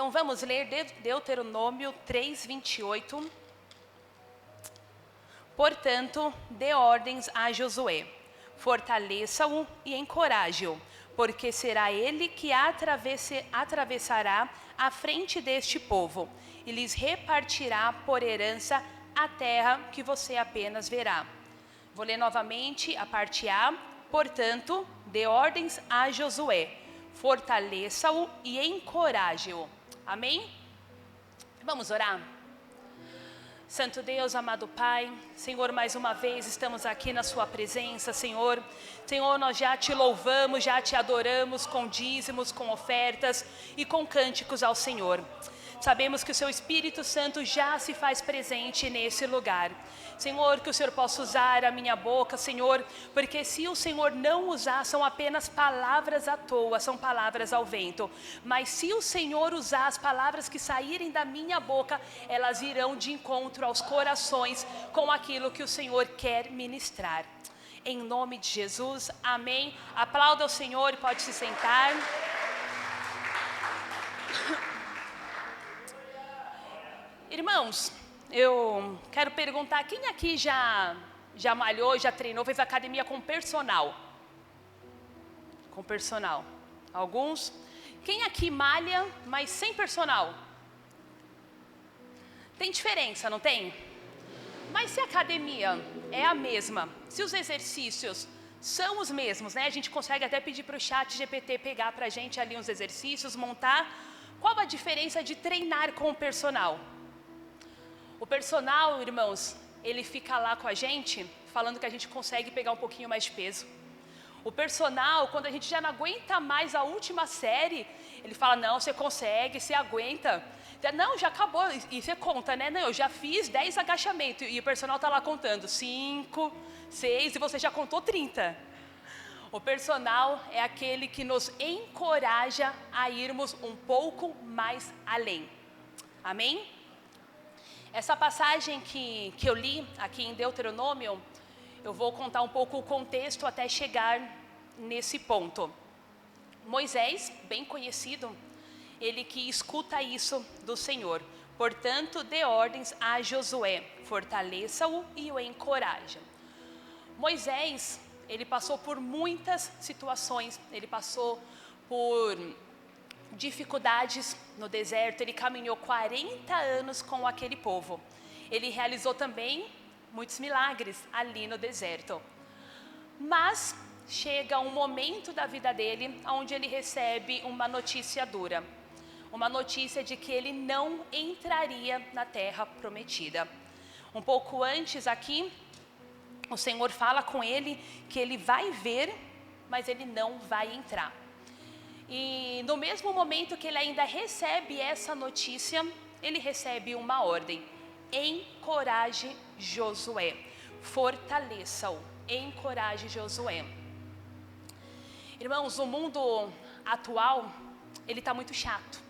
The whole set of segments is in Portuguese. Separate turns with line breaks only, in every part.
Então vamos ler Deuteronômio 3:28. Portanto, dê ordens a Josué, fortaleça-o e encoraje-o, porque será ele que atravessará a frente deste povo e lhes repartirá por herança a terra que você apenas verá. Vou ler novamente a parte A. Portanto, dê ordens a Josué, fortaleça-o e encoraje-o. Amém? Vamos orar? Santo Deus, amado Pai, Senhor, mais uma vez estamos aqui na sua presença, Senhor. Senhor, nós já te louvamos, já te adoramos com dízimos, com ofertas e com cânticos ao Senhor. Sabemos que o seu Espírito Santo já se faz presente nesse lugar. Senhor, que o Senhor possa usar a minha boca, Senhor, porque se o Senhor não usar, são apenas palavras à toa, são palavras ao vento. Mas se o Senhor usar as palavras que saírem da minha boca, elas irão de encontro aos corações com aquilo que o Senhor quer ministrar. Em nome de Jesus, amém. Aplauda o Senhor e pode se sentar. Irmãos, eu quero perguntar, quem aqui já malhou, já treinou, fez academia com personal? Com personal. Alguns? Quem aqui malha, mas sem personal? Tem diferença, não tem? Mas se a academia é a mesma, se os exercícios são os mesmos, né? A gente consegue até pedir para o chat GPT pegar para a gente ali uns exercícios, montar. Qual a diferença de treinar com o personal? O personal, irmãos, ele fica lá com a gente, falando que a gente consegue pegar um pouquinho mais de peso. O personal, quando a gente já não aguenta mais a última série, ele fala, não, você consegue, você aguenta. Não, já acabou, e você conta, né? Não, eu já fiz 10 agachamentos, e o personal está lá contando 5, 6, e você já contou 30. O personal é aquele que nos encoraja a irmos um pouco mais além. Amém? Essa passagem que eu li aqui em Deuteronômio, eu vou contar um pouco o contexto até chegar nesse ponto. Moisés, bem conhecido, ele que escuta isso do Senhor. Portanto, dê ordens a Josué, fortaleça-o e o encoraja. Moisés, ele passou por muitas situações, ele passou por dificuldades no deserto, ele caminhou 40 anos com aquele povo. Ele realizou também muitos milagres ali no deserto. Mas chega um momento da vida dele onde ele recebe uma notícia dura. Uma notícia de que ele não entraria na terra prometida. Um pouco antes aqui, o Senhor fala com ele que ele vai ver, mas ele não vai entrar. E no mesmo momento que ele ainda recebe essa notícia, ele recebe uma ordem: encoraje Josué, fortaleça-o, encoraje Josué. Irmãos, o mundo atual, ele está muito chato.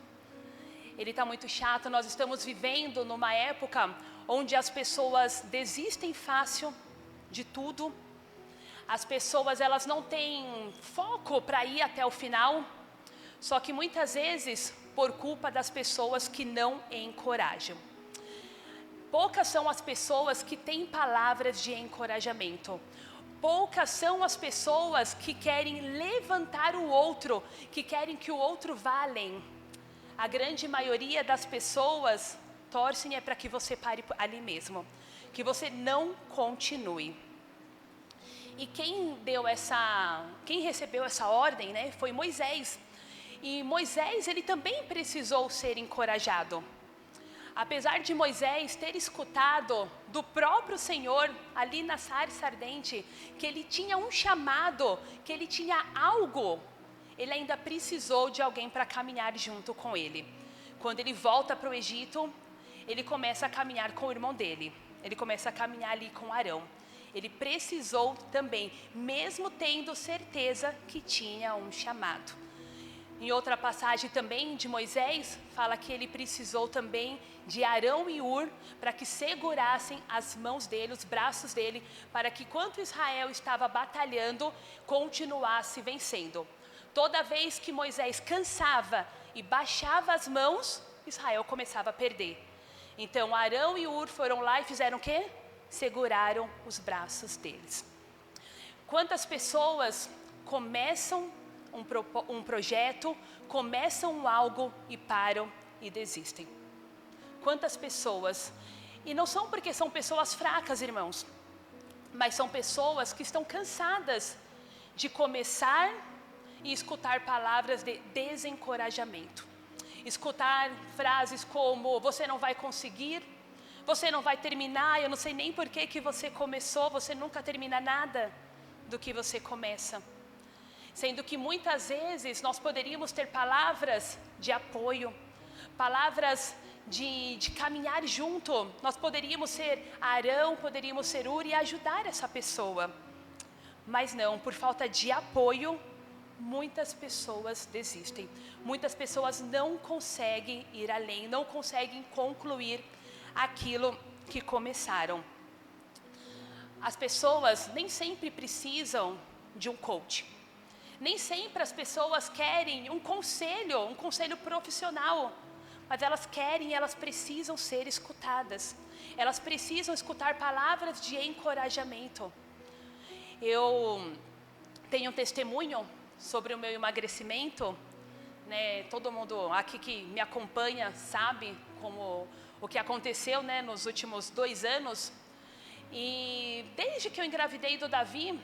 Ele está muito chato, nós estamos vivendo numa época onde as pessoas desistem fácil de tudo. As pessoas, elas não têm foco para ir até o final. Só que muitas vezes, por culpa das pessoas que não encorajam. Poucas são as pessoas que têm palavras de encorajamento. Poucas são as pessoas que querem levantar o outro, que querem que o outro vá além. A grande maioria das pessoas torcem para que você pare ali mesmo, que você não continue. E quem recebeu essa ordem, né, foi Moisés. E Moisés, ele também precisou ser encorajado. Apesar de Moisés ter escutado do próprio Senhor, ali na sarça ardente, que ele tinha um chamado, que ele tinha algo, ele ainda precisou de alguém para caminhar junto com ele. Quando ele volta para o Egito, ele começa a caminhar com o irmão dele. Ele começa a caminhar ali com Arão. Ele precisou também, mesmo tendo certeza que tinha um chamado. Em outra passagem também de Moisés, fala que ele precisou também de Arão e Hur para que segurassem as mãos dele, os braços dele, para que enquanto Israel estava batalhando, continuasse vencendo. Toda vez que Moisés cansava e baixava as mãos, Israel começava a perder. Então Arão e Hur foram lá e fizeram o quê? Seguraram os braços deles. Quantas pessoas começam um projeto, começam algo e param e desistem? Quantas pessoas? E não são porque são pessoas fracas, irmãos, mas são pessoas que estão cansadas de começar e escutar palavras de desencorajamento. Escutar frases como: você não vai conseguir, você não vai terminar, eu não sei nem por que você começou, você nunca termina nada do que você começa. Sendo que muitas vezes nós poderíamos ter palavras de apoio, palavras de caminhar junto. Nós poderíamos ser Arão, poderíamos ser Hur e ajudar essa pessoa. Mas não, por falta de apoio, muitas pessoas desistem. Muitas pessoas não conseguem ir além, não conseguem concluir aquilo que começaram. As pessoas nem sempre precisam de um coach. Nem sempre as pessoas querem um conselho profissional. Mas elas querem, elas precisam ser escutadas. Elas precisam escutar palavras de encorajamento. Eu tenho um testemunho sobre o meu emagrecimento, né? Todo mundo aqui que me acompanha sabe o que aconteceu, né, nos últimos 2 anos. E desde que eu engravidei do Davi,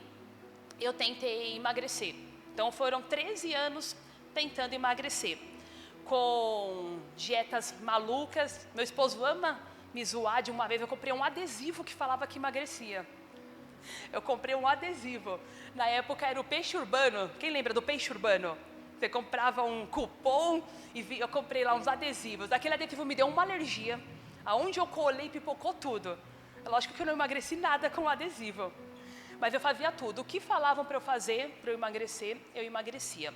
eu tentei emagrecer. Então foram 13 anos tentando emagrecer, com dietas malucas. Meu esposo ama me zoar. De uma vez eu comprei um adesivo que falava que emagrecia. Eu comprei um adesivo. Na época era o Peixe Urbano. Quem lembra do Peixe Urbano? Você comprava um cupom e eu comprei lá uns adesivos. Aquele adesivo me deu uma alergia. Aonde eu colei, pipocou tudo. Lógico que eu não emagreci nada com o adesivo. Mas eu fazia tudo. O que falavam para eu fazer, para eu emagrecer, eu emagrecia.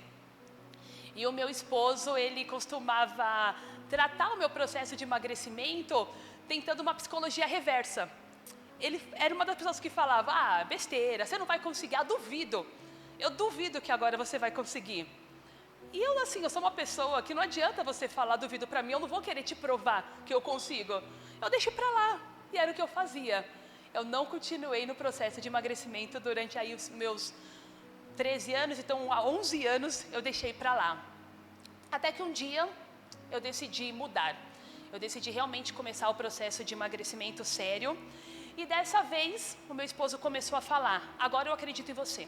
E o meu esposo, ele costumava tratar o meu processo de emagrecimento tentando uma psicologia reversa. Ele era uma das pessoas que falava: besteira, você não vai conseguir, eu duvido que agora você vai conseguir. E eu sou uma pessoa que não adianta você falar duvido para mim, eu não vou querer te provar que eu consigo. Eu deixo para lá, e era o que eu fazia. Eu não continuei no processo de emagrecimento durante aí os meus 13 anos, então há 11 anos eu deixei para lá. Até que um dia eu decidi mudar. Eu decidi realmente começar o processo de emagrecimento sério. E dessa vez o meu esposo começou a falar: agora eu acredito em você.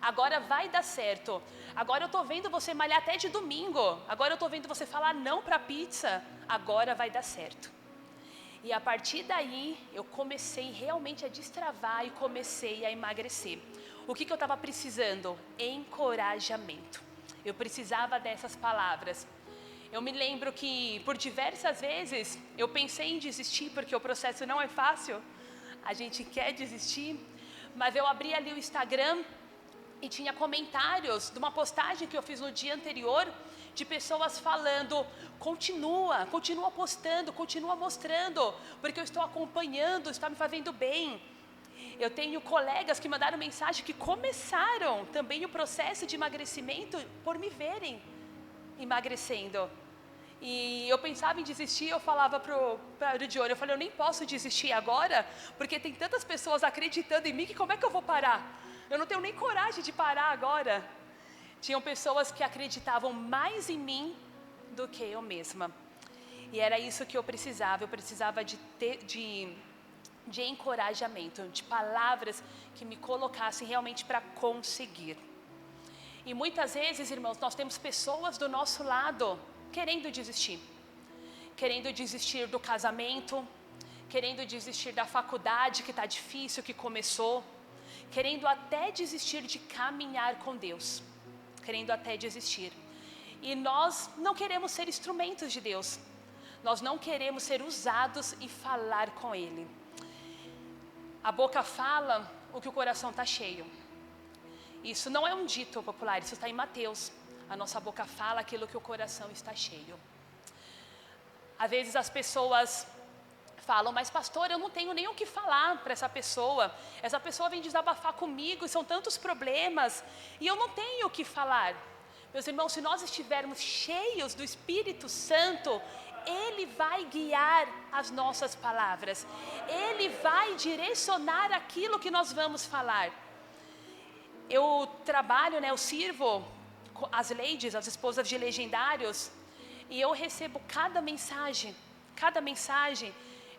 Agora vai dar certo. Agora eu estou vendo você malhar até de domingo. Agora eu estou vendo você falar não para pizza. Agora vai dar certo. E a partir daí, eu comecei realmente a destravar e comecei a emagrecer. O que eu estava precisando? Encorajamento. Eu precisava dessas palavras. Eu me lembro que por diversas vezes eu pensei em desistir, porque o processo não é fácil. A gente quer desistir, mas eu abri ali o Instagram e tinha comentários de uma postagem que eu fiz no dia anterior, de pessoas falando: continua postando, continua mostrando, porque eu estou acompanhando, está me fazendo bem. Eu tenho colegas que mandaram mensagem que começaram também o processo de emagrecimento por me verem emagrecendo. E eu pensava em desistir, eu falava para o Dione, eu falei: eu nem posso desistir agora, porque tem tantas pessoas acreditando em mim, que como é que eu vou parar? Eu não tenho nem coragem de parar agora. Tinham pessoas que acreditavam mais em mim do que eu mesma. E era isso que eu precisava de encorajamento, de palavras que me colocassem realmente para conseguir. E muitas vezes, irmãos, nós temos pessoas do nosso lado querendo desistir do casamento, querendo desistir da faculdade que está difícil, que começou, querendo até desistir de caminhar com Deus, querendo até desistir. E nós não queremos ser instrumentos de Deus, nós não queremos ser usados e falar com Ele. A boca fala o que o coração está cheio. Isso não é um dito popular, isso está em Mateus. A nossa boca fala aquilo que o coração está cheio. Às vezes as pessoas falam: mas pastor, eu não tenho nem o que falar para essa pessoa vem desabafar comigo, e são tantos problemas, e eu não tenho o que falar. Meus irmãos, se nós estivermos cheios do Espírito Santo, Ele vai guiar as nossas palavras. Ele vai direcionar aquilo que nós vamos falar. Eu trabalho, eu sirvo as ladies, as esposas de legendários, e eu recebo cada mensagem.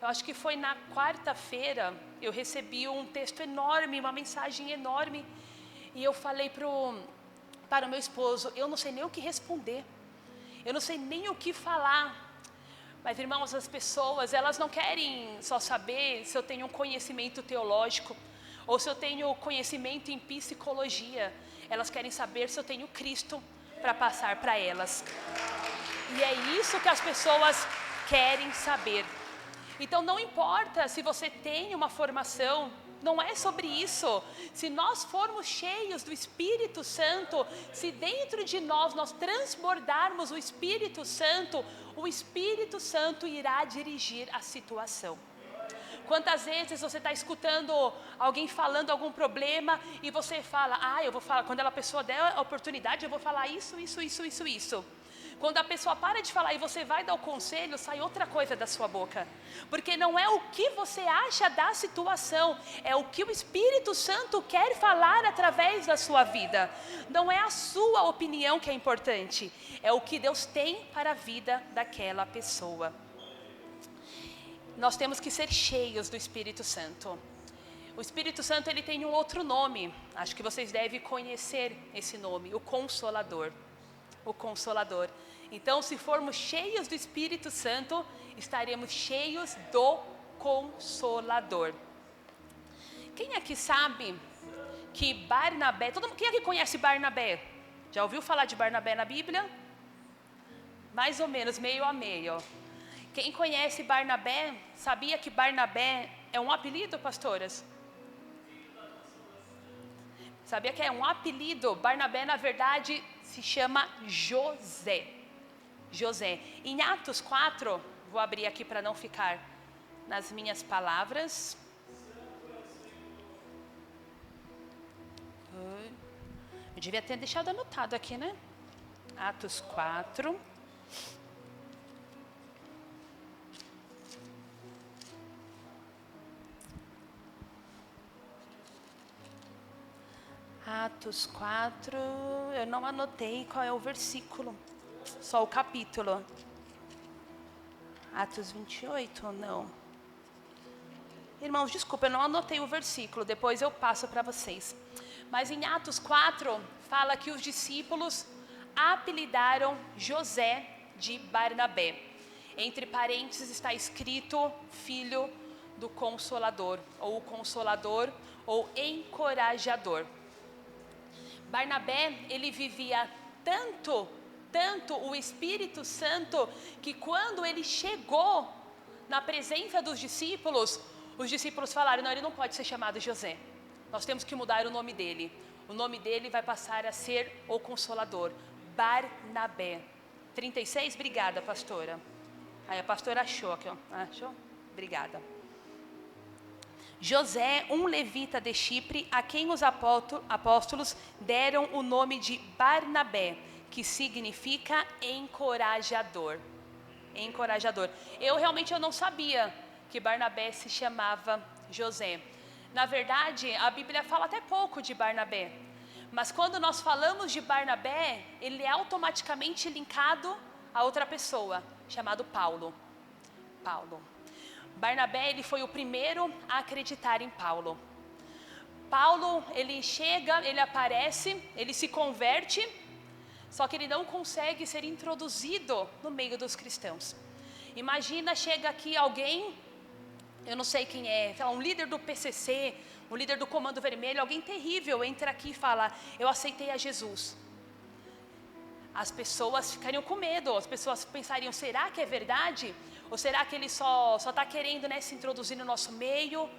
Eu acho que foi na quarta-feira, eu recebi um texto enorme, uma mensagem enorme, e eu falei para o meu esposo, eu não sei nem o que responder, eu não sei nem o que falar. Mas, irmãos, as pessoas, elas não querem só saber se eu tenho um conhecimento teológico, ou se eu tenho conhecimento em psicologia. Elas querem saber se eu tenho Cristo para passar para elas. E é isso que as pessoas querem saber. Então não importa se você tem uma formação, não é sobre isso. Se nós formos cheios do Espírito Santo, se dentro de nós transbordarmos o Espírito Santo irá dirigir a situação. Quantas vezes você está escutando alguém falando algum problema e você fala, eu vou falar, quando a pessoa der a oportunidade, eu vou falar isso. Quando a pessoa para de falar e você vai dar o conselho, sai outra coisa da sua boca. Porque não é o que você acha da situação, é o que o Espírito Santo quer falar através da sua vida. Não é a sua opinião que é importante, é o que Deus tem para a vida daquela pessoa. Nós temos que ser cheios do Espírito Santo. O Espírito Santo, ele tem um outro nome, acho que vocês devem conhecer esse nome, o Consolador. O Consolador. Então, se formos cheios do Espírito Santo, estaremos cheios do Consolador. Quem aqui sabe que Barnabé, quem aqui conhece Barnabé? Já ouviu falar de Barnabé na Bíblia? Mais ou menos, meio a meio. Quem conhece Barnabé, sabia que Barnabé é um apelido, pastoras? Sabia que é um apelido? Barnabé, na verdade, se chama José. Em Atos 4, vou abrir aqui para não ficar nas minhas palavras. Eu devia ter deixado anotado aqui, né? Atos 4. Atos 4, eu não anotei qual é o versículo, só o capítulo. Atos 28, não. Irmãos, desculpa, eu não anotei o versículo, depois eu passo para vocês. Mas em Atos 4, fala que os discípulos apelidaram José de Barnabé. Entre parênteses está escrito filho do Consolador, ou o Consolador, ou encorajador. Barnabé, ele vivia tanto o Espírito Santo, que quando ele chegou na presença dos discípulos, os discípulos falaram, não, ele não pode ser chamado José, nós temos que mudar o nome dele. O nome dele vai passar a ser o Consolador, Barnabé. 36, obrigada, pastora. Aí a pastora achou aqui, ó. Achou? Obrigada. José, um levita de Chipre, a quem os apóstolos deram o nome de Barnabé, que significa encorajador. Encorajador. Eu não sabia que Barnabé se chamava José. Na verdade, a Bíblia fala até pouco de Barnabé. Mas quando nós falamos de Barnabé, ele é automaticamente linkado a outra pessoa, chamado Paulo. Barnabé, ele foi o primeiro a acreditar em Paulo. Paulo, ele chega, ele aparece, ele se converte, só que ele não consegue ser introduzido no meio dos cristãos. Imagina, chega aqui alguém, eu não sei quem é, um líder do PCC, um líder do Comando Vermelho, alguém terrível, entra aqui e fala, eu aceitei a Jesus. As pessoas ficariam com medo, as pessoas pensariam, será que é verdade? Ou será que ele só está querendo, se introduzir no nosso meio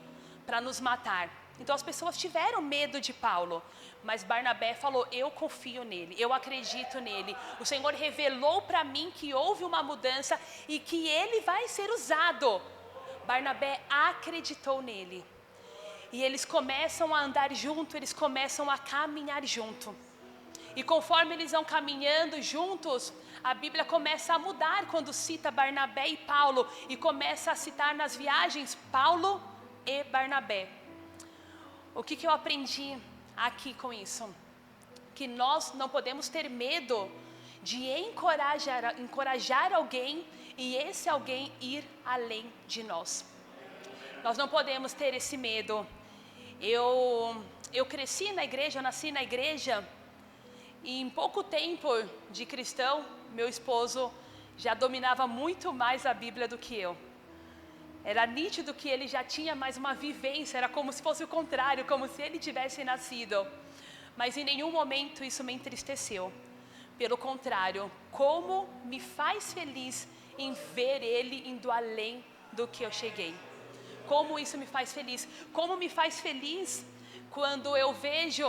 para nos matar? Então as pessoas tiveram medo de Paulo, mas Barnabé falou, eu confio nele, eu acredito nele. O Senhor revelou para mim que houve uma mudança e que ele vai ser usado. Barnabé acreditou nele. E eles começam a andar junto, eles começam a caminhar junto. E conforme eles vão caminhando juntos, A Bíblia começa a mudar quando cita Barnabé e Paulo e começa a citar nas viagens Paulo e Barnabé. O que eu aprendi aqui com isso? Que nós não podemos ter medo de encorajar alguém e esse alguém ir além de nós. Nós não podemos ter esse medo. Eu cresci na igreja, eu nasci na igreja, e em pouco tempo de cristão, meu esposo já dominava muito mais a Bíblia do que eu. Era nítido que ele já tinha mais uma vivência, era como se fosse o contrário, como se ele tivesse nascido. Mas em nenhum momento isso me entristeceu. Pelo contrário, como me faz feliz em ver ele indo além do que eu cheguei. Como isso me faz feliz. Como me faz feliz quando eu vejo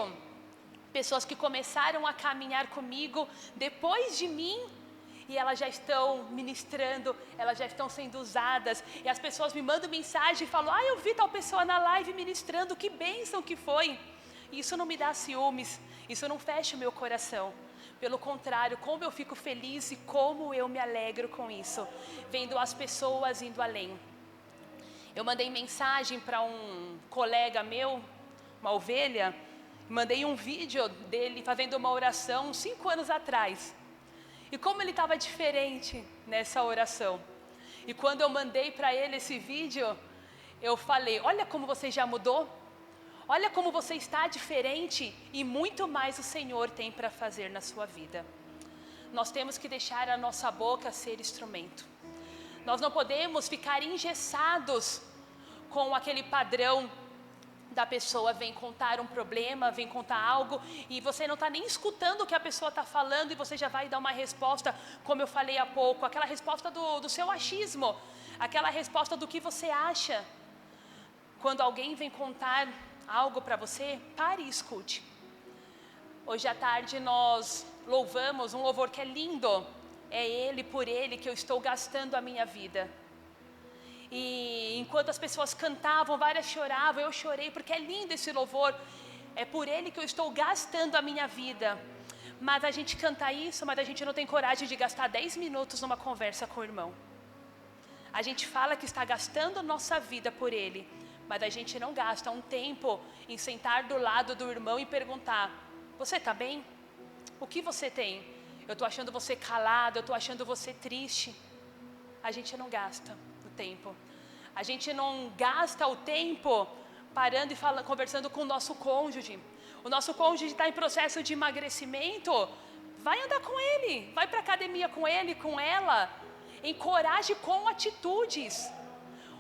pessoas que começaram a caminhar comigo depois de mim, e elas já estão ministrando, elas já estão sendo usadas, e as pessoas me mandam mensagem e falam: eu vi tal pessoa na live ministrando, que bênção que foi. Isso não me dá ciúmes, isso não fecha o meu coração. Pelo contrário, como eu fico feliz e como eu me alegro com isso, vendo as pessoas indo além. Eu mandei mensagem para um colega meu, uma ovelha, mandei um vídeo dele fazendo uma oração 5 anos atrás. E como ele estava diferente nessa oração. E quando eu mandei para ele esse vídeo, eu falei: olha como você já mudou. Olha como você está diferente e muito mais o Senhor tem para fazer na sua vida. Nós temos que deixar a nossa boca ser instrumento. Nós não podemos ficar engessados com aquele padrão da pessoa, vem contar um problema, vem contar algo, e você não está nem escutando o que a pessoa está falando, e você já vai dar uma resposta, como eu falei há pouco, aquela resposta do seu achismo, aquela resposta do que você acha. Quando alguém vem contar algo para você, pare e escute. Hoje à tarde nós louvamos um louvor que é lindo. É Ele, por Ele que eu estou gastando a minha vida. E enquanto as pessoas cantavam, várias choravam, eu chorei porque é lindo esse louvor. É por Ele que eu estou gastando a minha vida. Mas a gente canta isso, mas a gente não tem coragem de gastar 10 minutos numa conversa com o irmão. A gente fala que está gastando nossa vida por Ele, mas a gente não gasta um tempo em sentar do lado do irmão e perguntar: você está bem? O que você tem? Eu estou achando você calado, eu estou achando você triste. A gente não gasta o tempo. A gente não gasta o tempo parando e conversando com o nosso cônjuge. O nosso cônjuge está em processo de emagrecimento. Vai andar com ele, vai para a academia com ele, com ela. Encoraje com atitudes.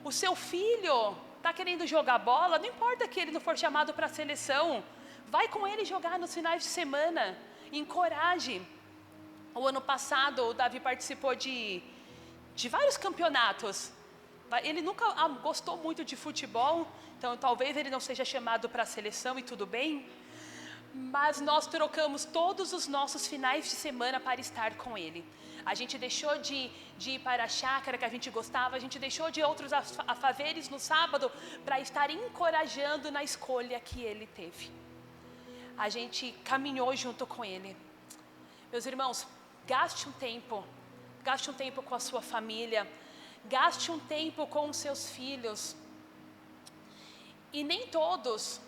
O seu filho está querendo jogar bola, não importa que ele não for chamado para a seleção. Vai com ele jogar nos finais de semana. Encoraje. O ano passado o Davi participou de vários campeonatos. Ele nunca gostou muito de futebol, então talvez ele não seja chamado para a seleção e tudo bem. Mas nós trocamos todos os nossos finais de semana para estar com ele. A gente deixou de ir para a chácara que a gente gostava, a gente deixou de outros afazeres no sábado para estar encorajando na escolha que ele teve. A gente caminhou junto com ele. Meus irmãos, gaste um tempo com a sua família, gaste um tempo com os seus filhos. E nem todos,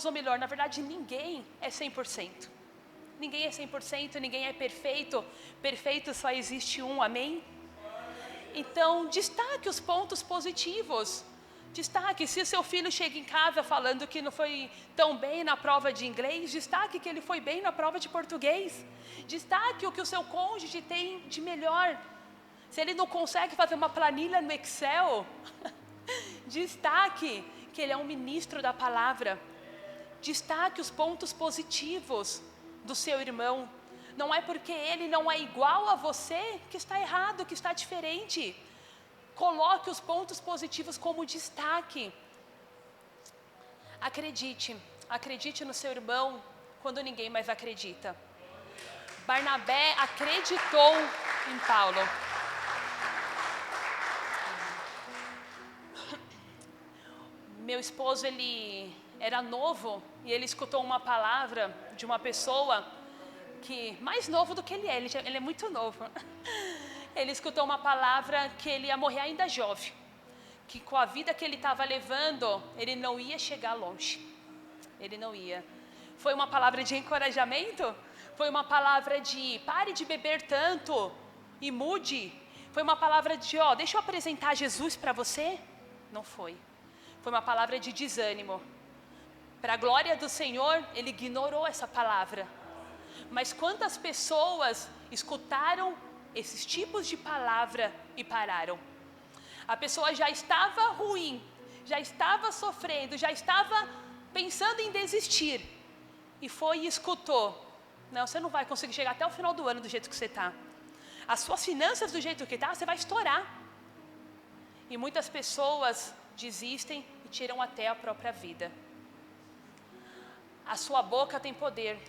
ou melhor, na verdade ninguém é 100%. Ninguém é 100%, ninguém é perfeito. Perfeito só existe um, amém? Então, destaque os pontos positivos. Destaque, se o seu filho chega em casa falando que não foi tão bem na prova de inglês, destaque que ele foi bem na prova de português. Destaque o que o seu cônjuge tem de melhor. Se ele não consegue fazer uma planilha no Excel, destaque que ele é um ministro da palavra. Destaque os pontos positivos do seu irmão. Não é porque ele não é igual a você que está errado, que está diferente. Coloque os pontos positivos como destaque. Acredite no seu irmão quando ninguém mais acredita. Barnabé acreditou em Paulo. Meu esposo, ele era novo e ele escutou uma palavra de uma pessoa que, mais novo do que ele é muito novo. Ele escutou uma palavra que ele ia morrer ainda jovem, que com a vida que ele estava levando, ele não ia chegar longe, ele não ia. Foi uma palavra de encorajamento? Foi uma palavra de pare de beber tanto e mude? Foi uma palavra de deixa eu apresentar Jesus para você? Não foi. Foi uma palavra de desânimo. Para a glória do Senhor, ele ignorou essa palavra. Mas quantas pessoas escutaram esses tipos de palavra e pararam? A pessoa já estava ruim, já estava sofrendo, já estava pensando em desistir. E foi e escutou: não, você não vai conseguir chegar até o final do ano do jeito que você está. As suas finanças do jeito que está, você vai estourar. E muitas pessoas desistem e tiram até a própria vida. A sua boca tem poder.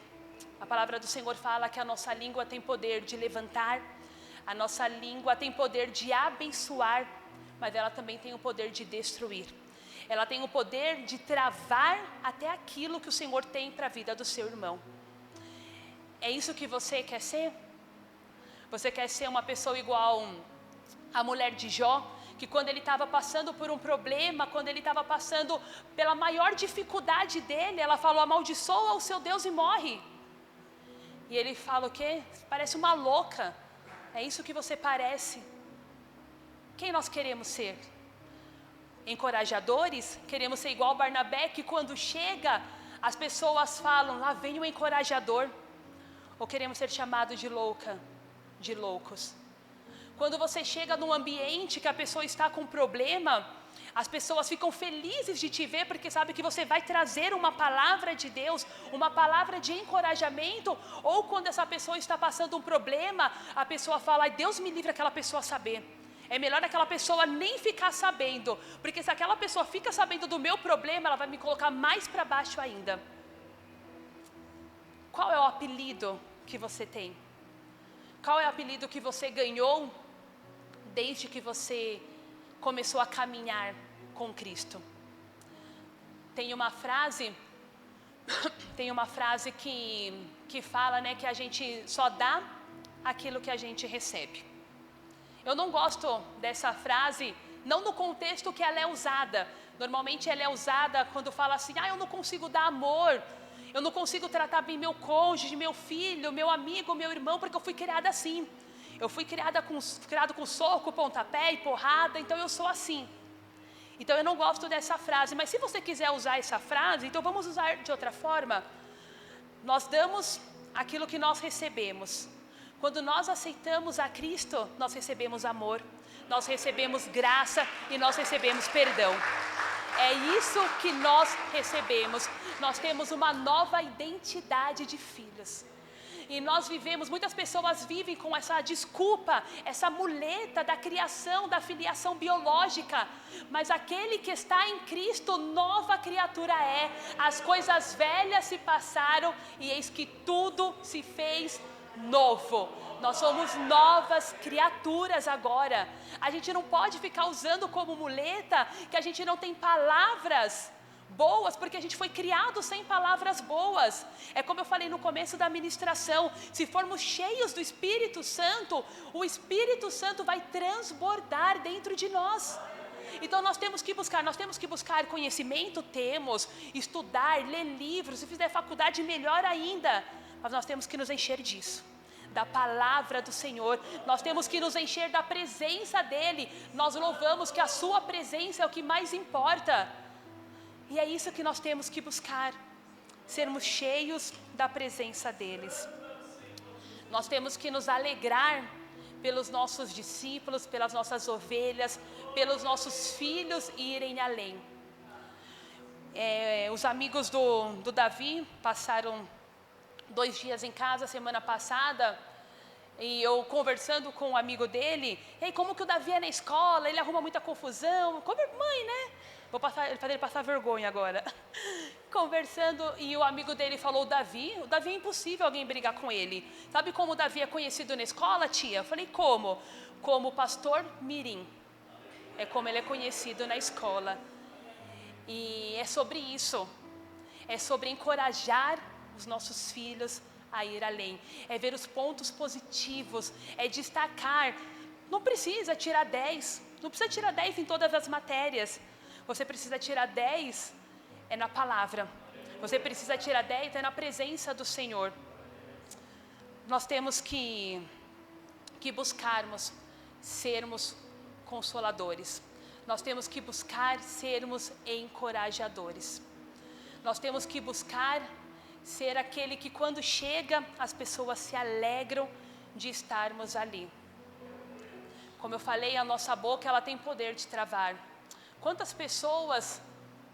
A palavra do Senhor fala que a nossa língua tem poder de levantar, a nossa língua tem poder de abençoar, mas ela também tem o poder de destruir. Ela tem o poder de travar até aquilo que o Senhor tem para a vida do seu irmão. É isso que você quer ser? Você quer ser uma pessoa igual a mulher de Jó, que quando ele estava passando por um problema, quando ele estava passando pela maior dificuldade dele, ela falou: amaldiçoa o seu Deus e morre. E ele fala o quê? Parece uma louca. É isso que você parece. Quem nós queremos ser? Encorajadores? Queremos ser igual Barnabé, que quando chega, as pessoas falam: lá vem o encorajador. Ou queremos ser chamados de louca, de loucos? Quando você chega num ambiente que a pessoa está com problema, as pessoas ficam felizes de te ver, porque sabem que você vai trazer uma palavra de Deus, uma palavra de encorajamento. Ou quando essa pessoa está passando um problema, a pessoa fala: ai, Deus me livre aquela pessoa saber. É melhor aquela pessoa nem ficar sabendo, porque se aquela pessoa fica sabendo do meu problema, ela vai me colocar mais para baixo ainda. Qual é o apelido que você tem? Qual é o apelido que você ganhou desde que você começou a caminhar com Cristo? Tem uma frase que fala, né, que a gente só dá aquilo que a gente recebe. Eu não gosto dessa frase, não no contexto que ela é usada. Normalmente ela é usada quando fala assim: eu não consigo dar amor, eu não consigo tratar bem meu cônjuge, meu filho, meu amigo, meu irmão, porque eu fui criada assim. Eu fui criado com soco, pontapé e porrada, então eu sou assim. Então eu não gosto dessa frase, mas se você quiser usar essa frase, então vamos usar de outra forma. Nós damos aquilo que nós recebemos. Quando nós aceitamos a Cristo, nós recebemos amor, nós recebemos graça e nós recebemos perdão. É isso que nós recebemos. Nós temos uma nova identidade de filhos. E nós vivemos, muitas pessoas vivem com essa desculpa, essa muleta da criação, da filiação biológica. Mas aquele que está em Cristo, nova criatura é. As coisas velhas se passaram e eis que tudo se fez novo. Nós somos novas criaturas agora. A gente não pode ficar usando como muleta que a gente não tem palavras boas, porque a gente foi criado sem palavras boas. É como eu falei no começo da ministração: se formos cheios do Espírito Santo, o Espírito Santo vai transbordar dentro de nós. Então nós temos que buscar conhecimento, estudar, ler livros, se fizer faculdade melhor ainda, mas nós temos que nos encher disso, da palavra do Senhor. Nós temos que nos encher da presença dEle. Nós louvamos que a sua presença é o que mais importa. E é isso que nós temos que buscar, sermos cheios da presença deles. Nós temos que nos alegrar pelos nossos discípulos, pelas nossas ovelhas, pelos nossos filhos irem além. Os amigos do Davi passaram 2 dias em casa semana passada, e eu conversando com um amigo dele: ei, como que o Davi é na escola? Ele arruma muita confusão. Como mãe, né? Vou fazer ele passar vergonha agora. Conversando, e o amigo dele falou: o Davi é impossível alguém brigar com ele. Sabe como o Davi é conhecido na escola, tia? Eu falei: como? Como o pastor Mirim. É como ele é conhecido na escola. E é sobre isso. É sobre encorajar os nossos filhos a ir além, é ver os pontos positivos, é destacar. Não precisa tirar 10, não precisa tirar 10 em todas as matérias. Você precisa tirar 10 é na palavra. Você precisa tirar 10 é na presença do Senhor. Nós temos que buscarmos sermos consoladores. Nós temos que buscar sermos encorajadores. Nós temos que buscar ser aquele que quando chega as pessoas se alegram de estarmos ali. Como eu falei, a nossa boca ela tem poder de travar. Quantas pessoas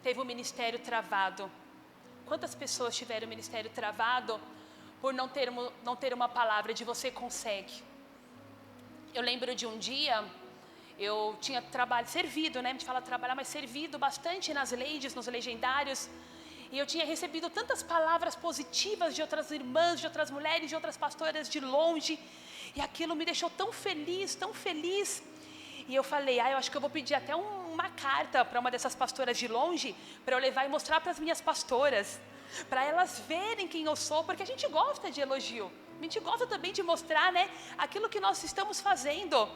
teve o ministério travado? Quantas pessoas tiveram o ministério travado por não ter uma palavra de você consegue? Eu lembro de um dia, eu tinha servido, né? A gente fala trabalhar, mas servido bastante nas ladies, nos legendários. E eu tinha recebido tantas palavras positivas de outras irmãs, de outras mulheres, de outras pastoras de longe. E aquilo me deixou tão feliz, tão feliz. E eu falei, eu acho que eu vou pedir até uma carta para uma dessas pastoras de longe, para eu levar e mostrar para as minhas pastoras, para elas verem quem eu sou, porque a gente gosta de elogio. A gente gosta também de mostrar, né, aquilo que nós estamos fazendo.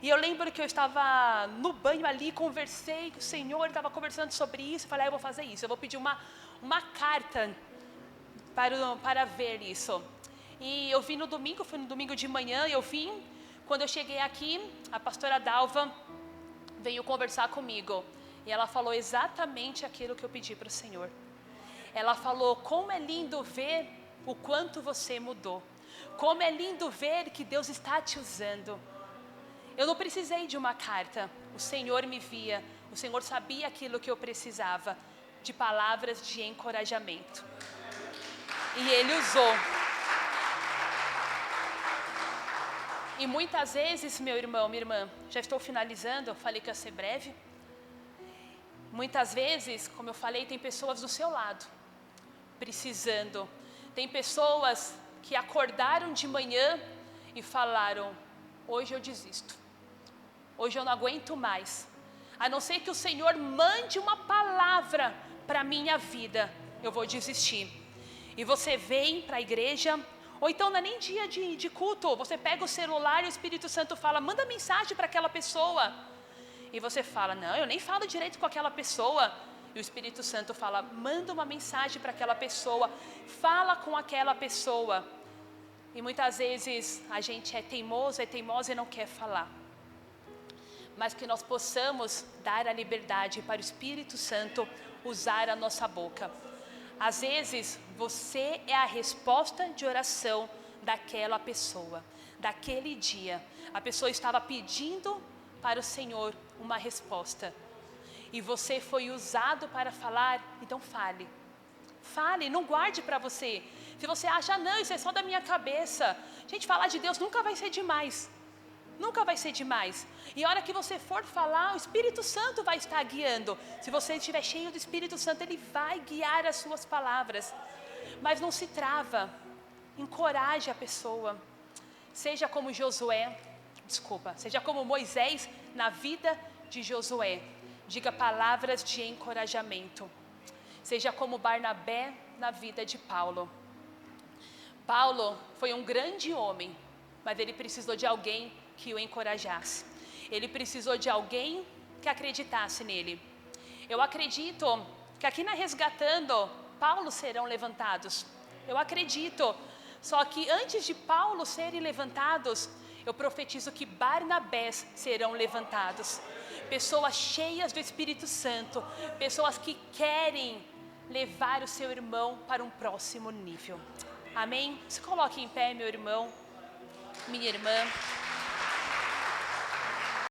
E eu lembro que eu estava no banho ali, conversei com o Senhor, estava conversando sobre isso, falei, eu vou fazer isso, eu vou pedir uma carta para ver isso. E eu vim no domingo, foi no domingo de manhã, quando eu cheguei aqui, a pastora Dalva veio conversar comigo. E ela falou exatamente aquilo que eu pedi para o Senhor. Ela falou, como é lindo ver o quanto você mudou. Como é lindo ver que Deus está te usando. Eu não precisei de uma carta, o Senhor me via, o Senhor sabia aquilo que eu precisava, de palavras de encorajamento. E Ele usou. E muitas vezes, meu irmão, minha irmã, já estou finalizando, eu falei que ia ser breve. Muitas vezes, como eu falei, tem pessoas do seu lado, precisando. Tem pessoas que acordaram de manhã e falaram, hoje eu desisto. Hoje eu não aguento mais. A não ser que o Senhor mande uma palavra para a minha vida, eu vou desistir. E você vem para a igreja, ou então não é nem dia de culto, você pega o celular e o Espírito Santo fala, manda mensagem para aquela pessoa. E você fala, não, eu nem falo direito com aquela pessoa. E o Espírito Santo fala, manda uma mensagem para aquela pessoa, fala com aquela pessoa. E muitas vezes a gente é teimosa e não quer falar. Mas que nós possamos dar a liberdade para o Espírito Santo usar a nossa boca. Às vezes, você é a resposta de oração daquela pessoa, daquele dia. A pessoa estava pedindo para o Senhor uma resposta. E você foi usado para falar, então fale. Fale, não guarde para você. Se você acha, não, isso é só da minha cabeça. Gente, falar de Deus nunca vai ser demais. Nunca vai ser demais. E a hora que você for falar, o Espírito Santo vai estar guiando. Se você estiver cheio do Espírito Santo, Ele vai guiar as suas palavras. Mas não se trava. Encoraje a pessoa. Seja como seja como Moisés na vida de Josué. Diga palavras de encorajamento. Seja como Barnabé na vida de Paulo. Paulo foi um grande homem, mas ele precisou de alguém que o encorajasse. Ele precisou de alguém que acreditasse nele. Eu acredito que aqui na Resgatando, Paulo serão levantados. Eu acredito. Só que antes de Paulo serem levantados, eu profetizo que Barnabés serão levantados. Pessoas cheias do Espírito Santo. Pessoas que querem levar o seu irmão para um próximo nível. Amém? Se coloque em pé, meu irmão, minha irmã.